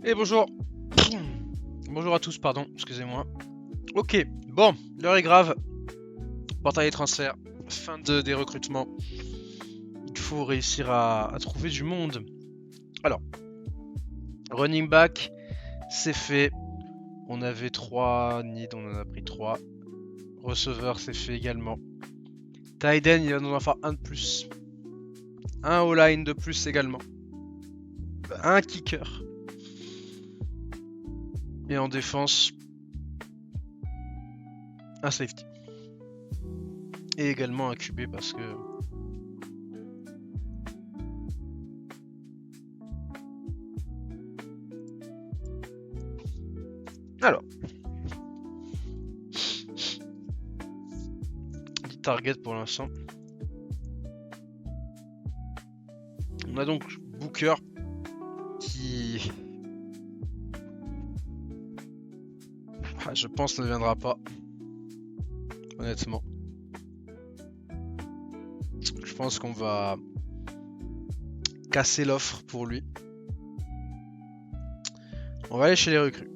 Et bonjour. Bonjour à tous, pardon, excusez-moi. Ok, bon, l'heure est grave. Portail des transferts, des recrutements. Il faut réussir à trouver du monde. Alors, running back, c'est fait. On avait 3 needs, on en a pris 3. Receveur, c'est fait également. Tight end, il va nous en faire un de plus. Un O-line de plus également. Un kicker. Et en défense, un safety. Et également un QB parce que... Alors. 10 targets pour l'instant. On a donc Booker qui... je pense ne viendra pas. Honnêtement. Je pense qu'on va casser l'offre pour lui. On va aller chez les recrues.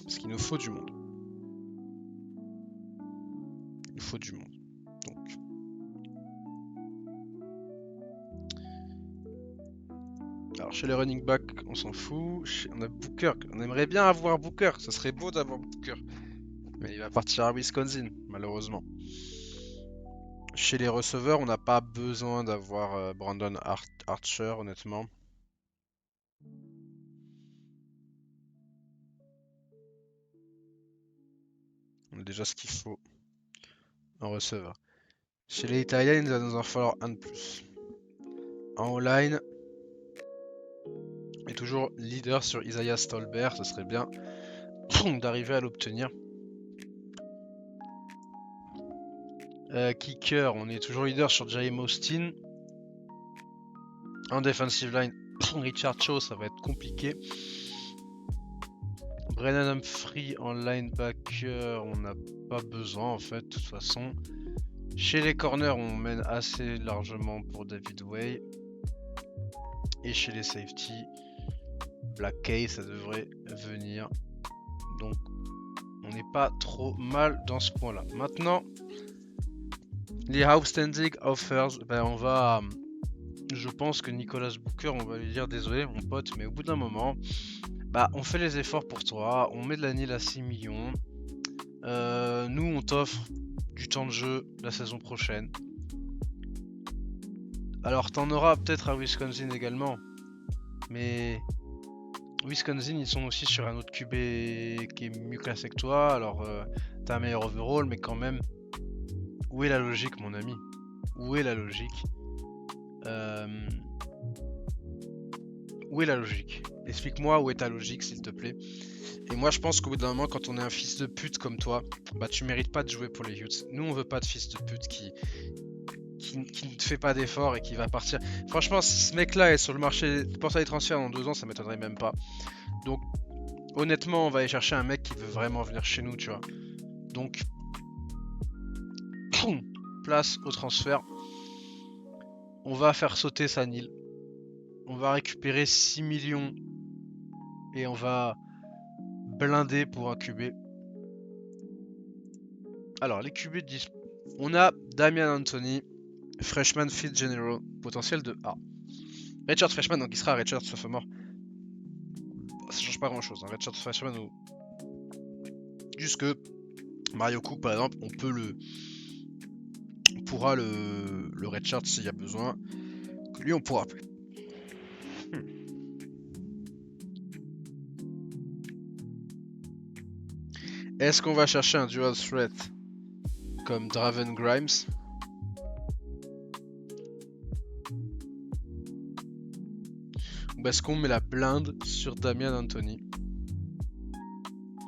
Parce qu'il nous faut du monde. Il nous faut du monde. Donc. Alors chez les running back, on s'en fout. On a Booker. On aimerait bien avoir Booker. Ça serait beau d'avoir Booker. Mais il va partir à Wisconsin, malheureusement. Chez les receveurs, on n'a pas besoin d'avoir Brandon Archer, honnêtement. On a déjà ce qu'il faut en receveur. Chez les Italiens, il va nous en falloir un de plus. En O-line, et toujours leader sur Isaiah Stolberg, ce serait bien d'arriver à l'obtenir. Kicker, on est toujours leader sur Jaime Austin. En defensive line, Richard Cho, ça va être compliqué. Brennan Humphrey en linebacker, on n'a pas besoin en fait, de toute façon. Chez les corners, on mène assez largement pour David Way. Et chez les safety, Black Kay, ça devrait venir. Donc, on n'est pas trop mal dans ce point-là. Maintenant, les outstanding offers, ben on va... Je pense que Nicolas Booker, on va lui dire désolé mon pote, mais au bout d'un moment, bah on fait les efforts pour toi, on met de la NIL à 6 millions. Nous, on t'offre du temps de jeu la saison prochaine. Alors, t'en auras peut-être à Wisconsin également. Mais Wisconsin, ils sont aussi sur un autre QB qui est mieux classé que toi. Alors, t'as un meilleur overall, mais quand même, où est la logique, mon ami? Où est la logique? Où est la logique? Explique-moi où est ta logique, s'il te plaît. Et moi, je pense qu'au bout d'un moment, quand on est un fils de pute comme toi, bah tu mérites pas de jouer pour les Utes. Nous, on veut pas de fils de pute qui ne fait pas d'efforts et qui va partir. Franchement, si ce mec-là est sur le marché portail transfert dans 2 ans, ça m'étonnerait même pas. Donc, honnêtement, on va aller chercher un mec qui veut vraiment venir chez nous, tu vois. Donc, place au transfert. On va faire sauter Sanil. On va récupérer 6 millions et on va blinder pour un QB. Alors, les QB disent... On a Damian Anthony, freshman fit general, potentiel de A. Redshirt freshman, donc il sera redshirt sophomore. Ça change pas grand chose, hein. Redshirt freshman ou... Juste que Mario Cook, par exemple, on pourra le redshirt s'il y a besoin. Que lui, on pourra plus. Est-ce qu'on va chercher un dual threat comme Draven Grimes? Ou est-ce qu'on met la blinde sur Damian Anthony?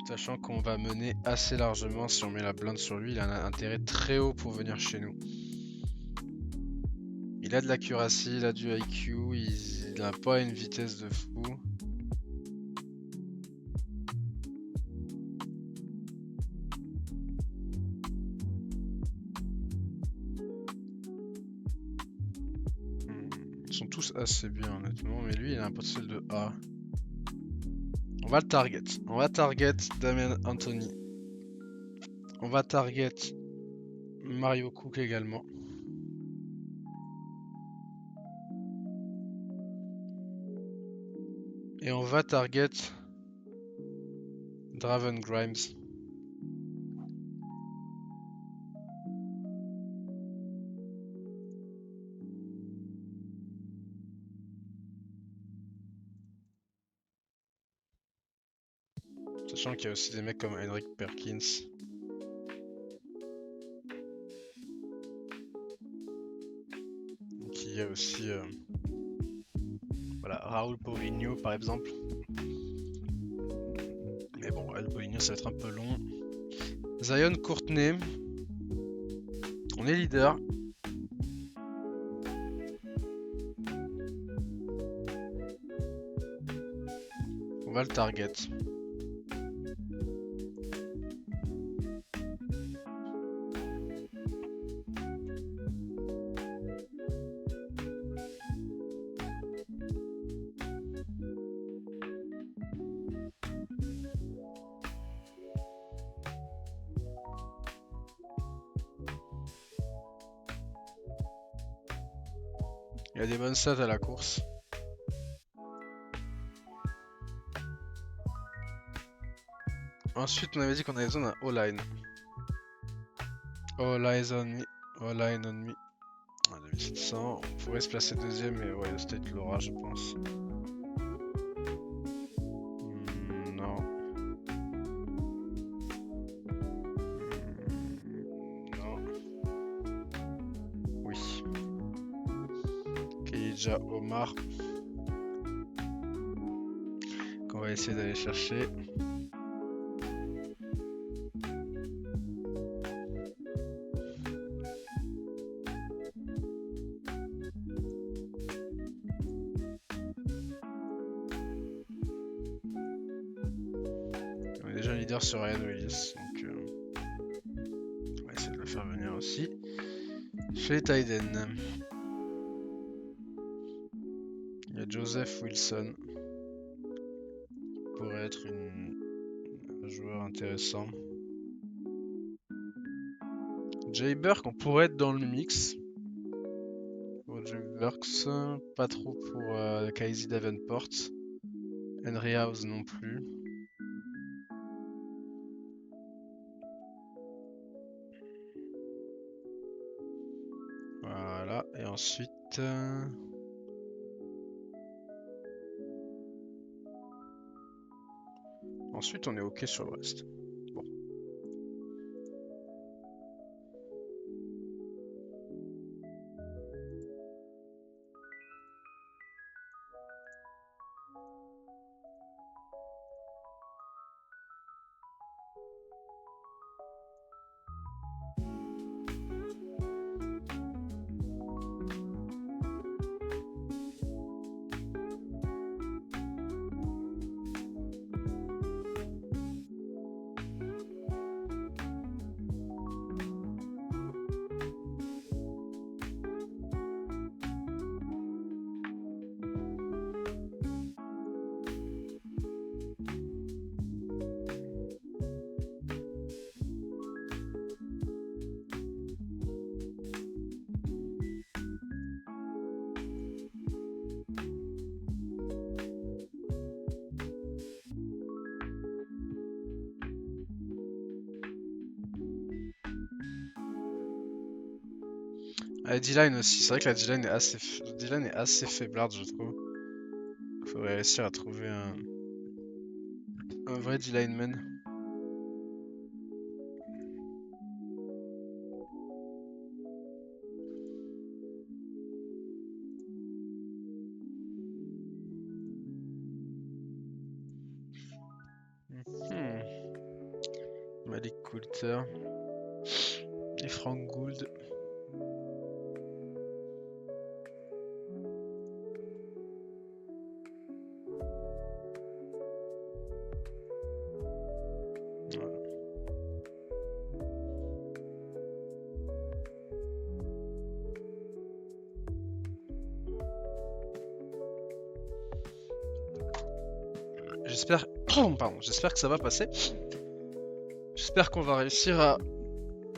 Sachant qu'on va mener assez largement si on met la blinde sur lui, il a un intérêt très haut pour venir chez nous. Il a de l'accuracy, il a du IQ, il n'a pas une vitesse de fou. Ils sont tous assez bien honnêtement, mais lui il a un potentiel de A. On va le target. On va target Damian Anthony. On va target Mario Cook également. Et on va target Draven Grimes. Sachant qu'il y a aussi des mecs comme Henrik Perkins. Il y a aussi voilà, Raúl Paulinho par exemple. Mais bon, Raúl Paulinho ça va être un peu long. Zion Courtney. On est leader. On va le target. Il y a des bonnes stats à la course. Ensuite, on avait dit qu'on avait besoin d'un O-line. All eyes on me. All line on me. 2700. On pourrait se placer deuxième, mais ouais, c'était Laura, je pense. Non. Non. Oui. Keija Omar. Qu'on va essayer d'aller chercher. On est déjà leader sur Ryan Willis, donc on va essayer de le faire venir aussi. Chez Tyden. Il y a Joseph Wilson. Pourrait être un joueur intéressant. Jay Burke, on pourrait être dans le mix. Pour Jay Burks, pas trop pour Kaiser Davenport. Henry House non plus. Voilà, et ensuite... Ensuite, on est OK sur le reste. Bon. La D-line aussi, c'est vrai que la D-line est assez faiblarde, je trouve. Faudrait réussir à trouver un vrai D-lineman. Malik Coulter et Frank Gould. J'espère Pardon, j'espère que ça va passer. J'espère qu'on va réussir à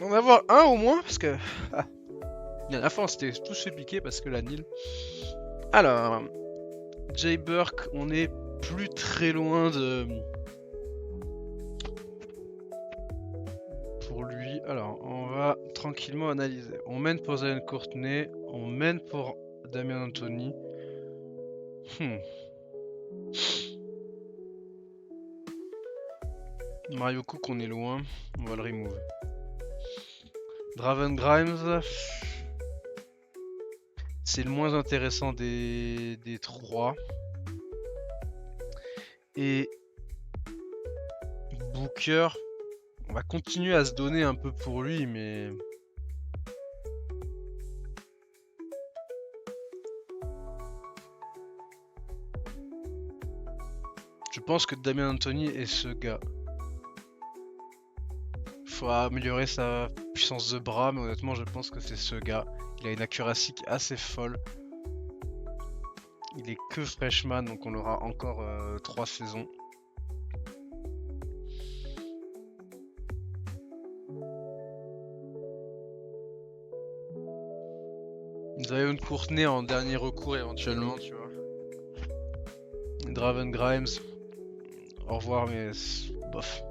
en avoir un au moins, parce que... Ah. La dernière fois, on s'était tous fait piquer parce que la Nil. Alors, Jay Burke, on est plus très loin de... Pour lui, alors, on va tranquillement analyser. On mène pour Zion Courtney, on mène pour Damian Anthony. Mario Cook, on est loin, on va le remove. Draven Grimes, c'est le moins intéressant des trois. Et Booker, on va continuer à se donner un peu pour lui, mais... Je pense que Damian Anthony est ce gars. Faut améliorer sa puissance de bras, mais honnêtement, je pense que c'est ce gars. Il a une accuracy assez folle. Il est que freshman, donc on aura encore 3 saisons. Zion Courtney en dernier recours éventuellement, tu vois. Draven Grimes, au revoir, mais bof.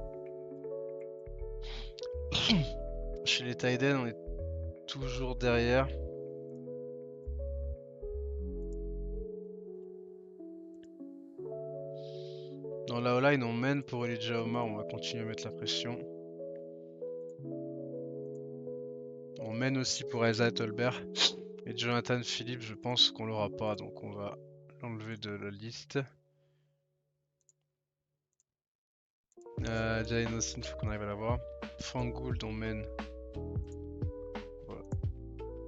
Chez les Tiden, on est toujours derrière. Dans la O-line, on mène pour Elijah Omar, on va continuer à mettre la pression. On mène aussi pour Isaiah Tolbert. Et Jonathan Phillips, je pense qu'on l'aura pas, donc on va l'enlever de la liste. Jalen Austin, faut qu'on arrive à l'avoir. Frank Gould, on mène. Voilà.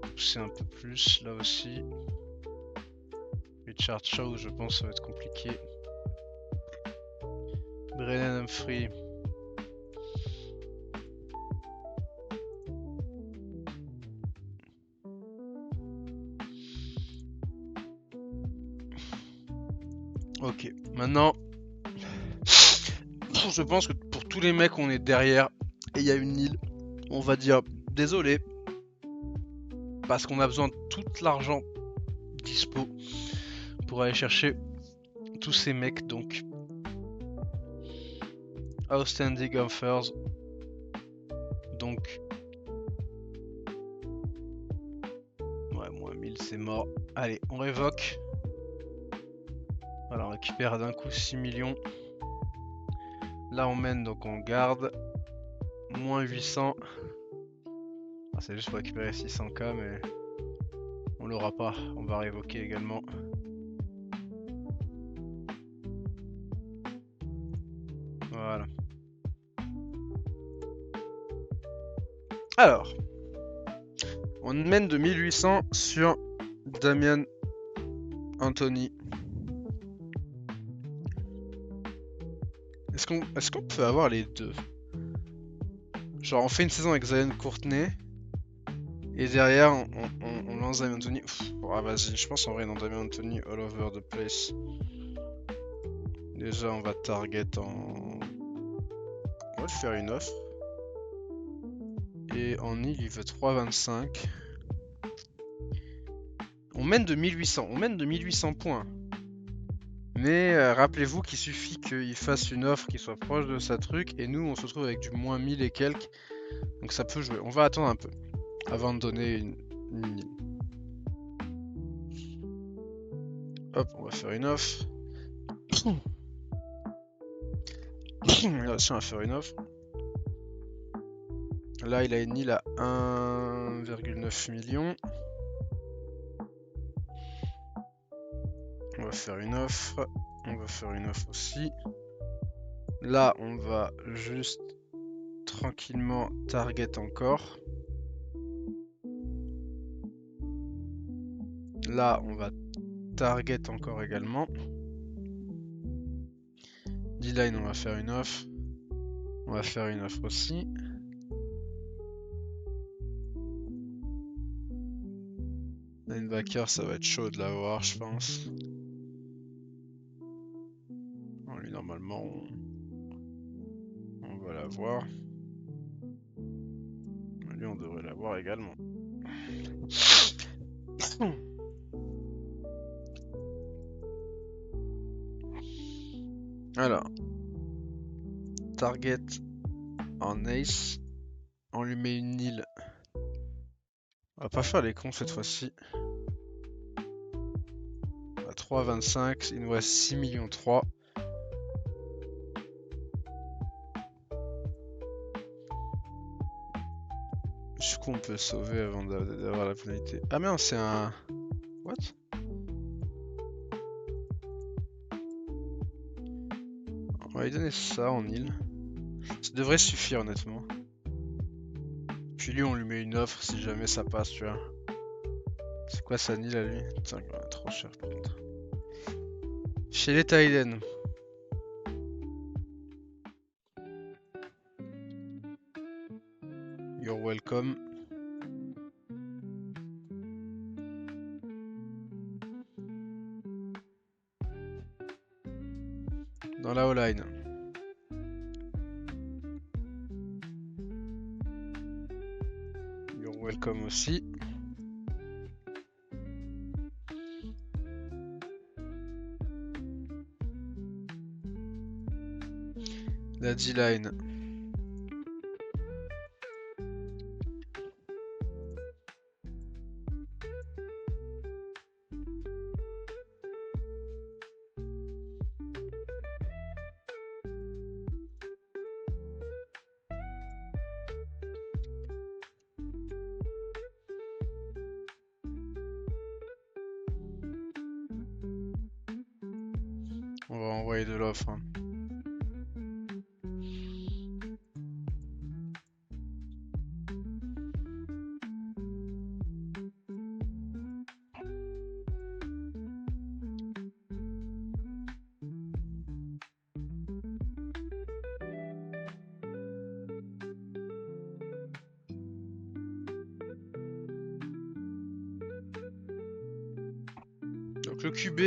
Pousser un peu plus, là aussi. Richard Shaw, je pense que ça va être compliqué. Brennan Humphrey. Ok, maintenant, je pense que pour tous les mecs, on est derrière et il y a une île. On va dire désolé parce qu'on a besoin de tout l'argent dispo pour aller chercher tous ces mecs. Donc, outstanding offers. Donc, ouais, moins 1000, c'est mort. Allez, on révoque. Voilà, on récupère d'un coup 6 millions. Là, on mène, donc on garde. Moins 800. Ah, c'est juste pour récupérer 600k, mais on l'aura pas. On va révoquer également. Voilà. Alors, on mène de 1800 sur Damian Anthony. Est-ce qu'on peut avoir les deux? Genre on fait une saison avec Zion Courtney et derrière on lance Damian Anthony. Ah vas-y, je pense en vrai dans Damian Anthony all over the place. Déjà on va target en... On va lui faire une offre. Et en île il veut 3,25. On mène de 1800 points. Mais rappelez-vous qu'il suffit qu'il fasse une offre qui soit proche de sa truc et nous on se retrouve avec du moins 1000 et quelques. Donc ça peut jouer. On va attendre un peu avant de donner une île. Hop, on va faire une offre. Là aussi on va faire une offre. Là il a une île à 1,9 million. On va faire une offre. On va faire une offre aussi. Là on va juste tranquillement target encore. Là on va target encore également. D-line on va faire une offre. On va faire une offre aussi. Linebacker ça va être chaud de l'avoir je pense. Bon, lui, normalement, on va l'avoir. Lui, on devrait l'avoir également. Alors, target en ace. On lui met une île. On va pas faire les cons cette fois-ci. À 3,25, il nous reste 6 millions 3. Du coup, on peut sauver avant d'avoir la pénalité. Ah mais non, c'est un... What? On va lui donner ça en île. Ça devrait suffire honnêtement. Puis lui, on lui met une offre si jamais ça passe, tu vois. C'est quoi sa île à lui? Putain, il va être trop cher par contre. Chez les Thaïden. You're welcome. Dans la O-line. You're welcome aussi. La D-line. On va envoyer de l'offre. Hein. Donc le QB,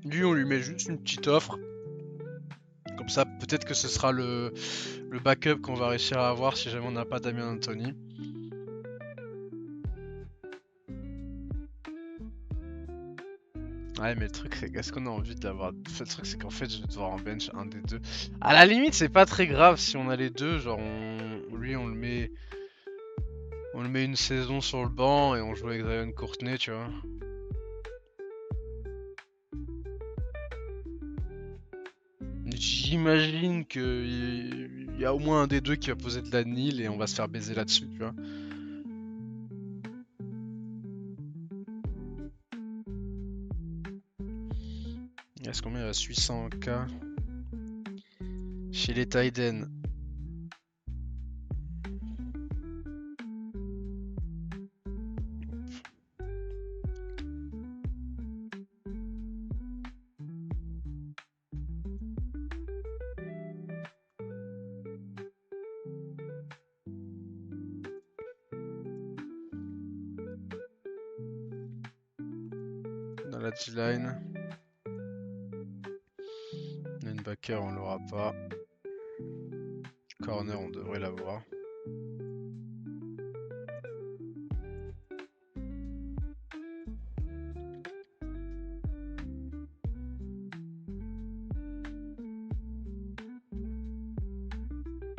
lui on lui met juste une petite offre. Comme ça, peut-être que ce sera le backup qu'on va réussir à avoir si jamais on n'a pas Damien Anthony. Ouais, mais le truc, c'est qu'est-ce qu'on a envie d'avoir. Le truc, c'est qu'en fait, je vais devoir en bench un des deux. À la limite, c'est pas très grave si on a les deux. Genre, lui, on le met une saison sur le banc et on joue avec Zion Courtney, tu vois. J'imagine qu'il y a au moins un des deux qui va poser de la nil et on va se faire baiser là-dessus, tu vois. Il reste combien? Il reste 800k. Chez les Thaïden. Dans la D-line. Linebacker, on l'aura pas. Corner, on devrait l'avoir.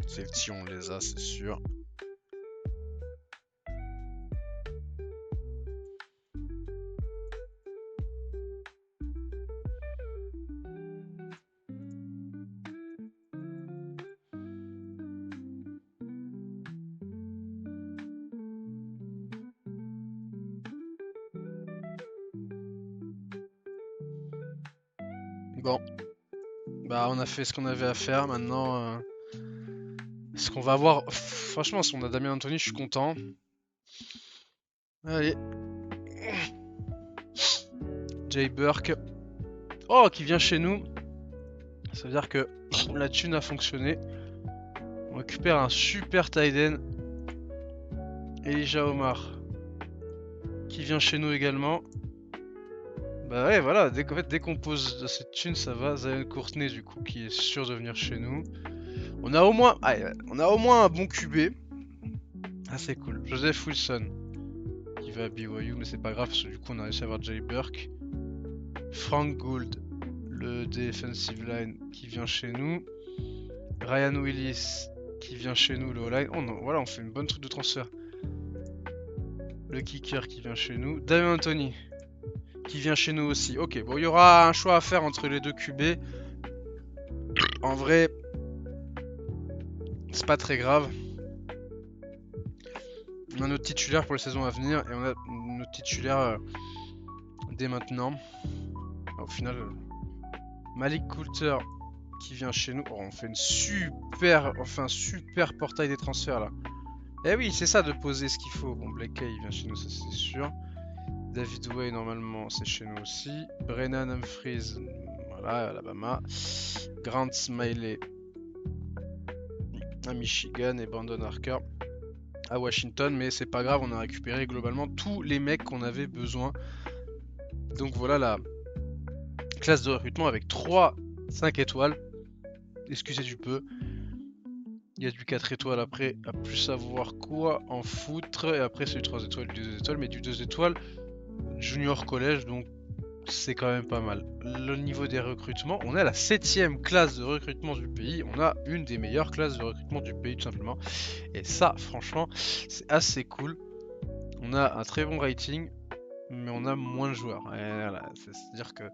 Safety, on les a, c'est sûr. Bon. Bah, on a fait ce qu'on avait à faire. Maintenant, ce qu'on va avoir... Franchement, si on a Damien Anthony, je suis content. Allez. Jay Burke. Oh, qui vient chez nous. Ça veut dire que la thune a fonctionné. On récupère un super tight end. Elijah Omar. Qui vient chez nous également. Bah ouais, voilà, en fait, dès qu'on pose cette thune, ça va. Zion Courtney, du coup, qui est sûr de venir chez nous. On a au moins, on a au moins un bon QB. Ah, c'est cool. Joseph Wilson, qui va à BYU, mais c'est pas grave, parce que du coup, on a réussi à avoir Jay Burke. Frank Gould, le defensive line, qui vient chez nous. Ryan Willis, qui vient chez nous, le O-line. Oh non, voilà, on fait une bonne truc de transfert. Le kicker qui vient chez nous. Damien Anthony, qui vient chez nous aussi. Ok, bon, il y aura un choix à faire entre les deux QB. En vrai, c'est pas très grave. On a notre titulaire pour la saison à venir et on a notre titulaire dès maintenant. Au final, Malik Coulter qui vient chez nous. Oh, on fait une super portail des transferts là. Eh oui, c'est ça de poser ce qu'il faut. Bon, Blake Kay il vient chez nous, ça c'est sûr. David Way normalement c'est chez nous aussi. Brennan Humphries, voilà, Alabama. Grant Smiley à Michigan et Brandon Harker à Washington, mais c'est pas grave, on a récupéré globalement tous les mecs qu'on avait besoin. Donc voilà la classe de recrutement avec 3 5 étoiles. Excusez du peu. Il y a du 4 étoiles après, à plus savoir quoi en foutre. Et après c'est du 3 étoiles, du 2 étoiles, mais du 2 étoiles junior collège, donc c'est quand même pas mal. Le niveau des recrutements, on est à la 7ème classe de recrutement du pays. On a une des meilleures classes de recrutement du pays tout simplement. Et ça, franchement, c'est assez cool. On a un très bon rating, mais on a moins de joueurs. Voilà, c'est-à-dire que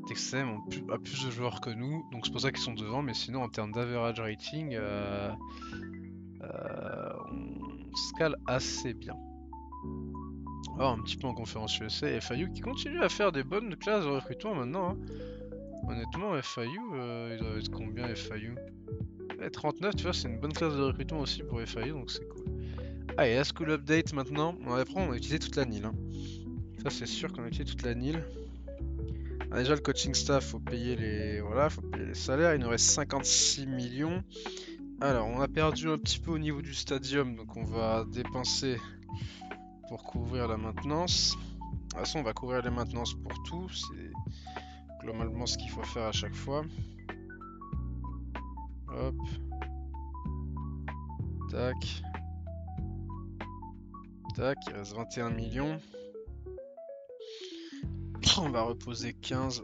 TXM a plus de joueurs que nous, donc c'est pour ça qu'ils sont devant. Mais sinon, en termes d'average rating, on se cale assez bien. Alors, un petit peu en conférence USA, et FIU qui continue à faire des bonnes classes de recrutement maintenant. Hein. Honnêtement, FIU, il doit être combien FIU 39, tu vois, c'est une bonne classe de recrutement aussi pour FIU, donc c'est cool. Ah, et la School Update maintenant, après on a utilisé toute la NIL. Hein. Ça c'est sûr qu'on a utilisé toute la NIL. Ah, déjà le coaching staff, faut payer les salaires, il nous reste 56 millions. Alors on a perdu un petit peu au niveau du stadium, donc on va dépenser pour couvrir la maintenance. De toute façon on va couvrir les maintenances pour tout, c'est globalement ce qu'il faut faire à chaque fois. Hop. Tac. Tac, il reste 21 millions. On va reposer 14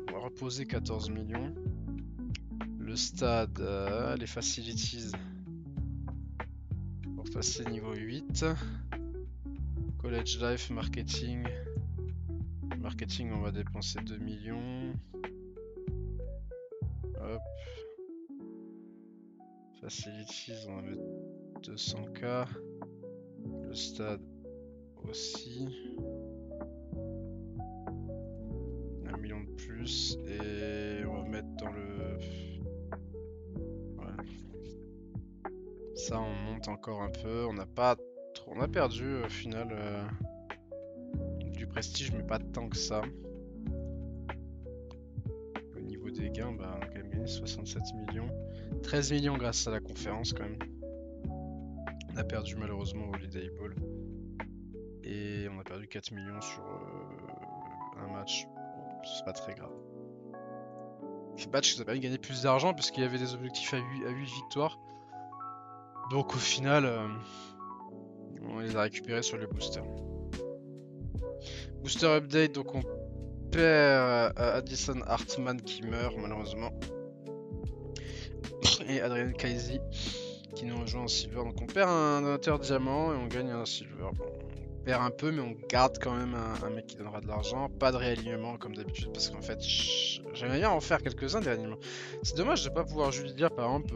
millions. Le stade, les facilities pour passer niveau 8. College Life, marketing. Marketing, on va dépenser 2 millions. Hop. Facilities, on va mettre 200K. Le stade aussi. 1 million de plus. Et on va mettre dans le... Voilà. Ça, on monte encore un peu. On n'a pas trop... On a perdu au final du prestige, mais pas tant que ça. Au niveau des gains, bah, on a quand même gagné 67 millions. 13 millions grâce à la conférence quand même. On a perdu malheureusement au Holiday Bowl. Et on a perdu 4 millions sur un match. Bon, c'est pas très grave. Ce match nous a permis de gagner plus d'argent puisqu'il y avait des objectifs à 8 victoires. Donc au final, on les a récupérés sur le booster. Booster update, donc on perd Addison Hartman qui meurt malheureusement. Et Adrian Kaisi qui nous rejoint en silver. Donc on perd un donateur diamant et on gagne un silver. Bon, on perd un peu mais on garde quand même un mec qui donnera de l'argent. Pas de réalignement comme d'habitude parce qu'en fait j'aimerais bien en faire quelques-uns des réalignements. C'est dommage de pas pouvoir juste dire par exemple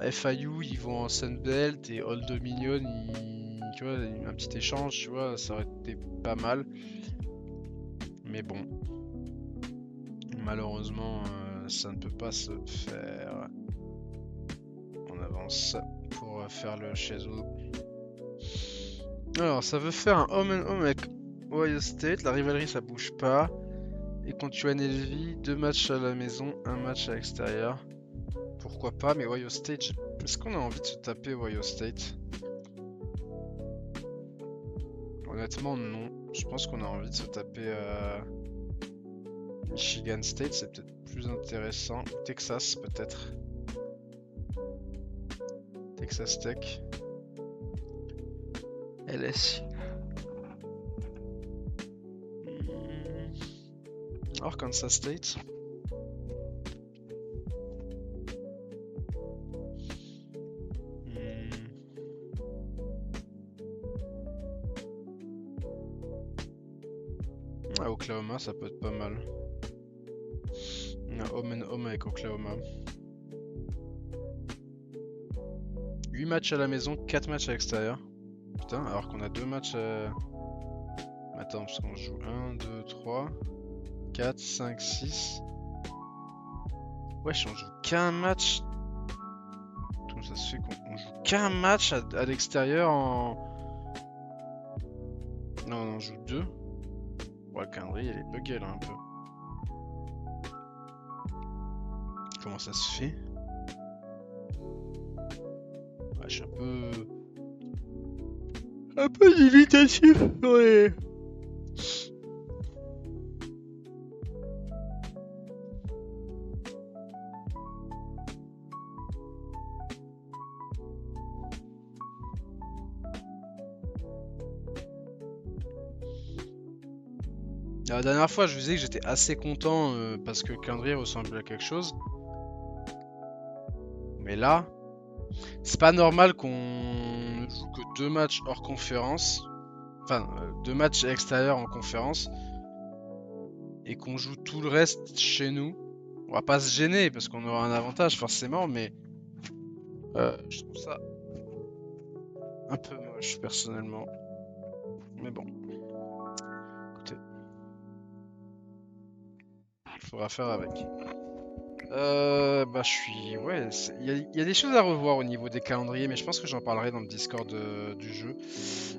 FIU ils vont en Sunbelt et Old Dominion tu vois, un petit échange, tu vois, ça aurait été pas mal. Mais bon, malheureusement ça ne peut pas se faire. On avance pour faire le chez eux. Alors ça veut faire un home and home avec Ohio State, la rivalerie ça bouge pas. Et contre UNLV, 2 matchs à la maison, 1 match à l'extérieur. Pourquoi pas, mais Ohio State, est-ce qu'on a envie de se taper Ohio State? Honnêtement non, je pense qu'on a envie de se taper Michigan State, c'est peut-être plus intéressant. Texas, peut-être. Texas Tech. LSU. Arkansas State. Ah, Oklahoma, ça peut être pas mal. Home and home avec Oklahoma. 8 matchs à la maison, 4 matchs à l'extérieur. Putain, alors qu'on a 2 matchs Attends, parce qu'on joue 1, 2, 3, 4, 5, 6. Wesh, on joue qu'un match. Comment ça se fait qu'on joue qu'un match à l'extérieur en... Non, on en joue 2. Ouais, le calendrier, il est bugué là un peu. Comment ça se fait? Ouais, je suis un peu... Un peu dubitatif, ouais. La dernière fois, je vous disais que j'étais assez content parce que le calendrier ressemble à quelque chose. Mais là, c'est pas normal qu'on ne joue que 2 matchs hors conférence. Enfin, 2 matchs extérieurs en conférence. Et qu'on joue tout le reste chez nous. On va pas se gêner parce qu'on aura un avantage forcément, mais je trouve ça un peu moche personnellement. Mais bon, écoutez, il faudra faire avec. Bah je suis... Ouais, il y a des choses à revoir au niveau des calendriers, mais je pense que j'en parlerai dans le Discord du jeu.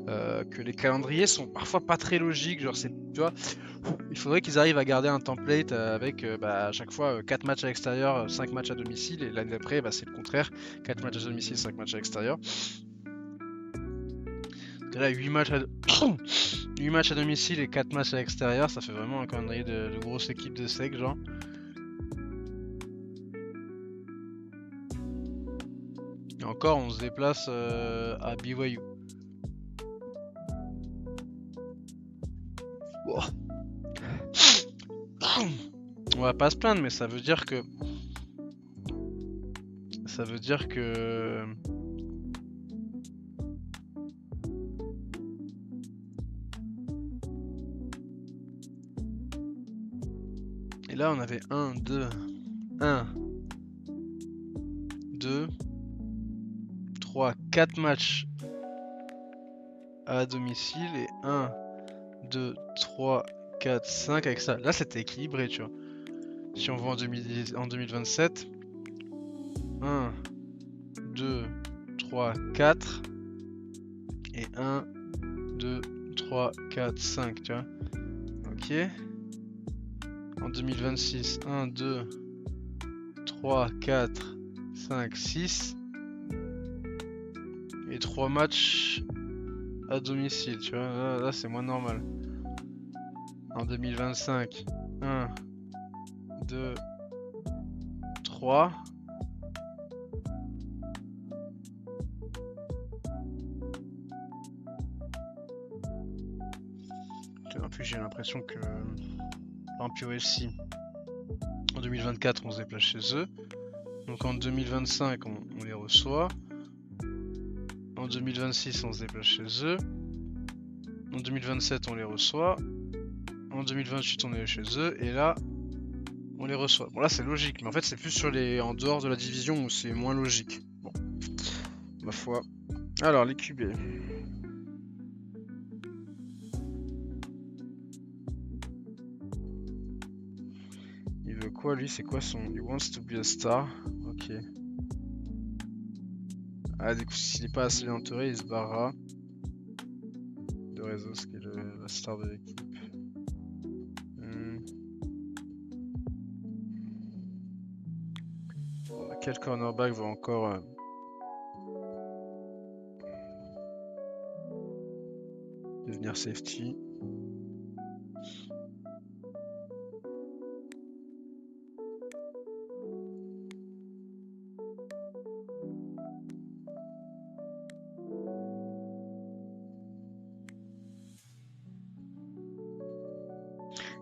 Que les calendriers sont parfois pas très logiques, genre c'est... Tu vois, il faudrait qu'ils arrivent à garder un template avec à chaque fois 4 matchs à l'extérieur, 5 matchs à domicile, et l'année d'après bah, c'est le contraire, 4 matchs à domicile, 5 matchs à l'extérieur. Là 8 matchs à... 8 matchs à domicile et 4 matchs à l'extérieur, ça fait vraiment un calendrier de grosse équipe de sec genre. Et encore, on se déplace à BYU. Wow. On va pas se plaindre, mais ça veut dire que... Ça veut dire que... Et là, on avait 1, 2, 1, 2, 3, 4 matchs à domicile et 1, 2, 3, 4, 5 avec ça. Là, c'était équilibré, tu vois. Si on va en 2027, 1, 2, 3, 4 et 1, 2, 3, 4, 5, tu vois. Ok. En 2026, 1, 2, 3, 4, 5, 6 et 3 matchs à domicile, tu vois. Là c'est moins normal. En 2025, 1, 2, 3. En plus, j'ai l'impression que en POSC, en 2024, on se déplace chez eux. Donc en 2025, on les reçoit. En 2026, on se déplace chez eux. En 2027, on les reçoit. En 2028, on est chez eux. Et là, on les reçoit. Bon, là, c'est logique. Mais en fait, c'est plus sur les en dehors de la division où c'est moins logique. Bon, ma foi. Alors, les QB. Il veut quoi, lui? C'est quoi son... He wants to be a star. Ok. Ah, du coup, s'il n'est pas assez entouré, il se barrera. De Rezos, qui est la star de l'équipe. Quel cornerback va encore... devenir safety?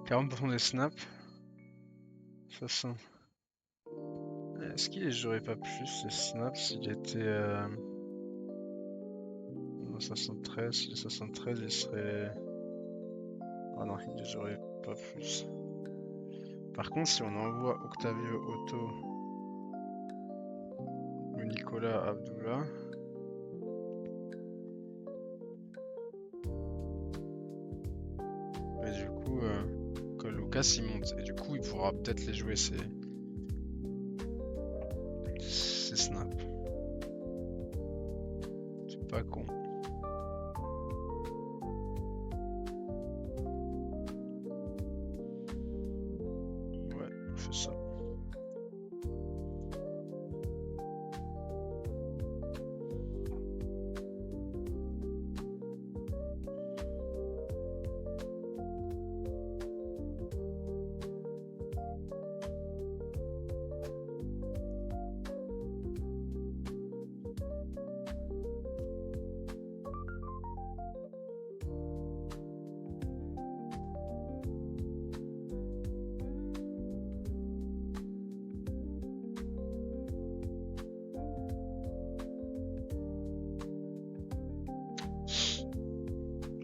40% des snaps. Ça sent. Est-ce qu'il jouerait pas plus ces snaps s'il était. Non, 73, s'il est 73, il serait. Ah non, il les jouerait pas plus. Par contre, si on envoie Octavio Otto ou Nicolas Abdullah. Et du coup, que Lucas il monte. Et du coup, il pourra peut-être les jouer ces snaps. C'est pas con. Ouais, on fait ça.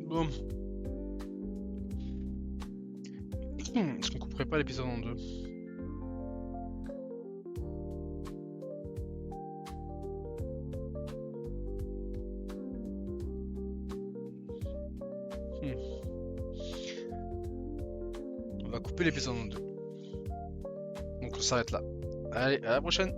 Bon. Est-ce qu'on couperait pas l'épisode en deux? On va couper l'épisode en deux. Donc on s'arrête là. Allez, à la prochaine!